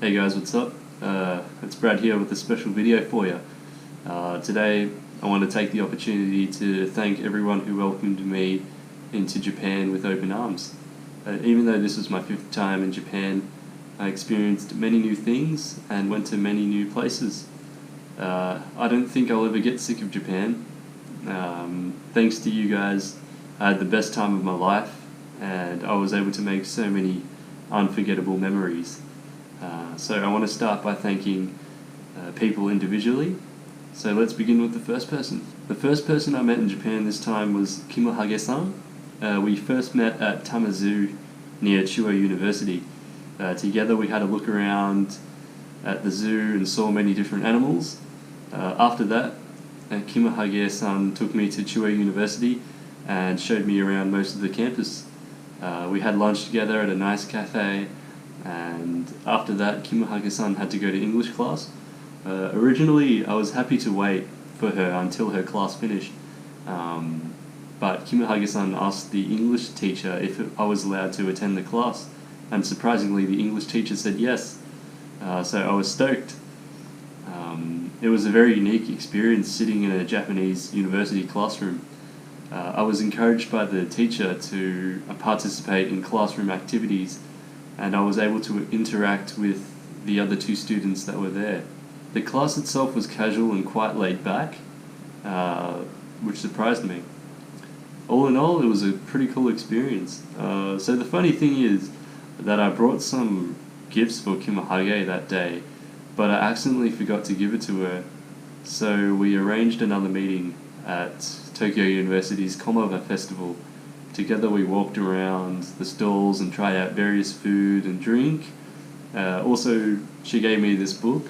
Hey guys, what's up? It's Brad here with a special video for you. Today I want to take the opportunity to thank everyone who welcomed me into Japan with open arms. Even though this was my 5th time in Japan, I experienced many new things and went to many new places. I don't think I'll ever get sick of Japan. Thanks to you guys, I had the best time of my life and I was able to make so many unforgettable memories. So I want to start by thanking people individually. So let's begin with the first person. The first person I met in Japan this time was Kimo Hage-san. We first met at Tamazu near Chuo University. Together we had a look around at the zoo and saw many different animals. After that, Kimo Hage-san took me to Chuo University and showed me around most of the campus. We had lunch together at a nice cafe, and after that Kimo Hage-san had to go to English class. Originally I was happy to wait for her until her class finished, but Kimo Hage-san asked the English teacher if I was allowed to attend the class, and surprisingly the English teacher said yes, so I was stoked. It was a very unique experience sitting in a Japanese university classroom. I was encouraged by the teacher to participate in classroom activities, and I was able to interact with the other 2 students that were there. The class itself was casual and quite laid back, which surprised me. All in all, it was a pretty cool experience. So the funny thing is that I brought some gifts for Kimo Hage that day, but I accidentally forgot to give it to her. So we arranged another meeting at Tokyo University's Komaba Festival. Together we walked around the stalls and tried out various food and drink. Also, she gave me this book,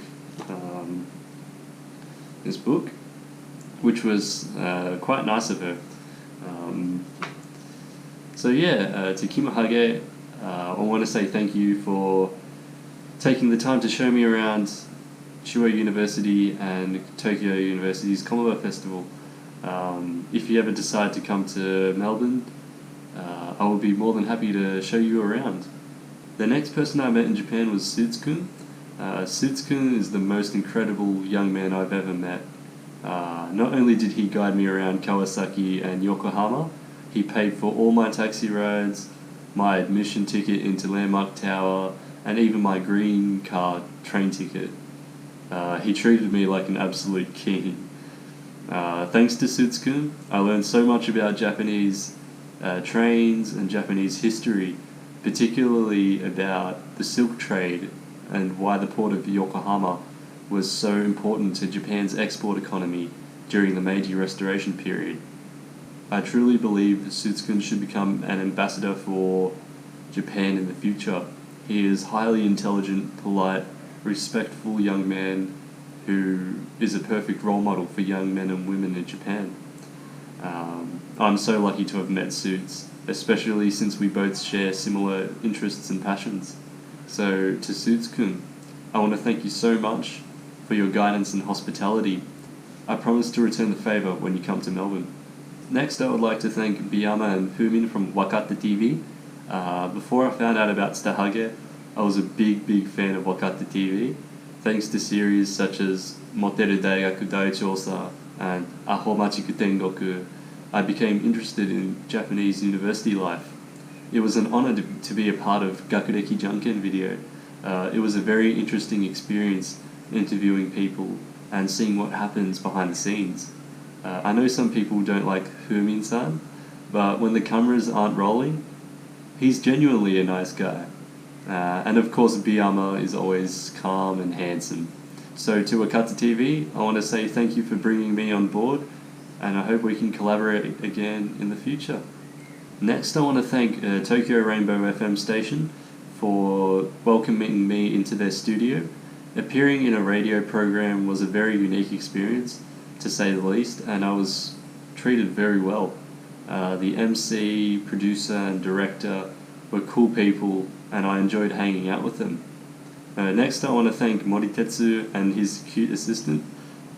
which was quite nice of her. To Kimo Hage, I want to say thank you for taking the time to show me around Chuo University and Tokyo University's Komaba Festival. If you ever decide to come to Melbourne, I will be more than happy to show you around. The next person I met in Japan was Suits-kun. Suits-kun is the most incredible young man I've ever met. Not only did he guide me around Kawasaki and Yokohama, he paid for all my taxi rides, my admission ticket into Landmark Tower, and even my green card train ticket. He treated me like an absolute king. Thanks to Suits-kun, I learned so much about Japanese trains and Japanese history, particularly about the silk trade and why the port of Yokohama was so important to Japan's export economy during the Meiji Restoration period. I truly believe that Suits-kun should become an ambassador for Japan in the future. He is highly intelligent, polite, respectful young man who is a perfect role model for young men and women in Japan. I'm so lucky to have met Suits, especially since we both share similar interests and passions. So to Suits-kun, I want to thank you so much for your guidance and hospitality. I promise to return the favour when you come to Melbourne. Next, I would like to thank Biyama and Fumin from Wakatte TV. Before I found out about Tsutahage, I was a big fan of Wakatte TV. Thanks to series such as Moteru Daigaku Daichousa and Aho Machiku Tengoku, I became interested in Japanese university life. It was an honor to be a part of Gakureki Junken video. It was a very interesting experience interviewing people and seeing what happens behind the scenes. I know some people don't like Fumin-san, but when the cameras aren't rolling, he's genuinely a nice guy. And of course Biyama is always calm and handsome. So to Wakatte TV, I want to say thank you for bringing me on board, and I hope we can collaborate again in the future. Next, I want to thank Tokyo Rainbow FM station for welcoming me into their studio. Appearing in a radio program was a very unique experience, to say the least, and I was treated very well. The MC, producer and director were cool people, and I enjoyed hanging out with them. Next, I want to thank Malik Tetsu and his cute assistant.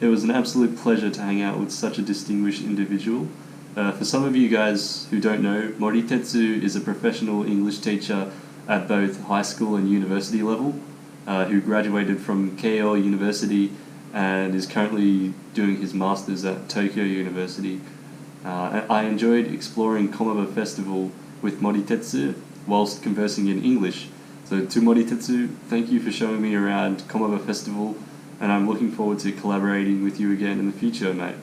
It was an absolute pleasure to hang out with such a distinguished individual. For some of you guys who don't know, Malik Tetsu is a professional English teacher at both high school and university level. who graduated from Keio University and is currently doing his masters at Tokyo University. I enjoyed exploring Komaba Festival with Malik Tetsu whilst conversing in English. So to Malik Tetsu, thank you for showing me around Komaba Festival, and I'm looking forward to collaborating with you again in the future, mate.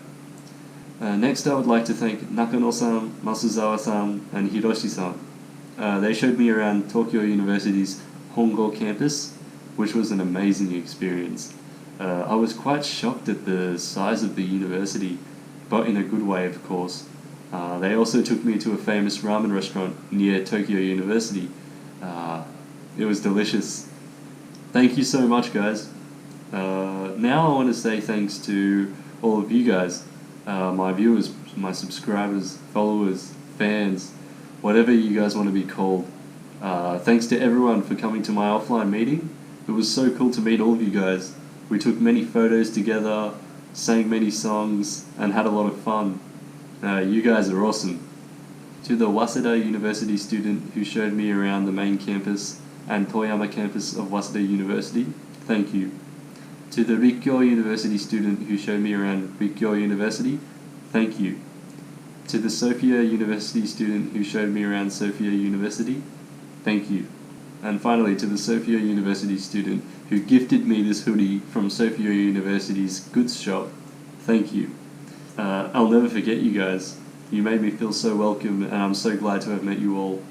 Next, I would like to thank Nakano-san, Masuzawa-san, and Hiroshi-san. They showed me around Tokyo University's Hongo campus, which was an amazing experience. I was quite shocked at the size of the university, but in a good way, of course. They also took me to a famous ramen restaurant near Tokyo University. It was delicious. Thank you so much, guys. Now I want to say thanks to all of you guys, my viewers, my subscribers, followers, fans, whatever you guys want to be called. Thanks to everyone for coming to my offline meeting. It was so cool to meet all of you guys. We took many photos together, sang many songs, and had a lot of fun. You guys are awesome. To the Waseda University student who showed me around the main campus and Toyama campus of Waseda University, thank you. To the Rikkyo University student who showed me around Rikkyo University, thank you. To the Sophia University student who showed me around Sophia University, thank you. And finally, to the Sophia University student who gifted me this hoodie from Sophia University's goods shop, thank you. I'll never forget you guys. You made me feel so welcome, and I'm so glad to have met you all.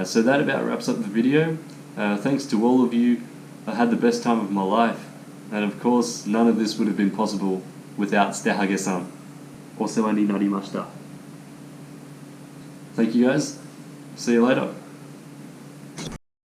So that about wraps up the video. Thanks to all of you. I had the best time of my life. And of course, none of this would have been possible without Stehage-san. お世話になりました. Thank you guys. See you later.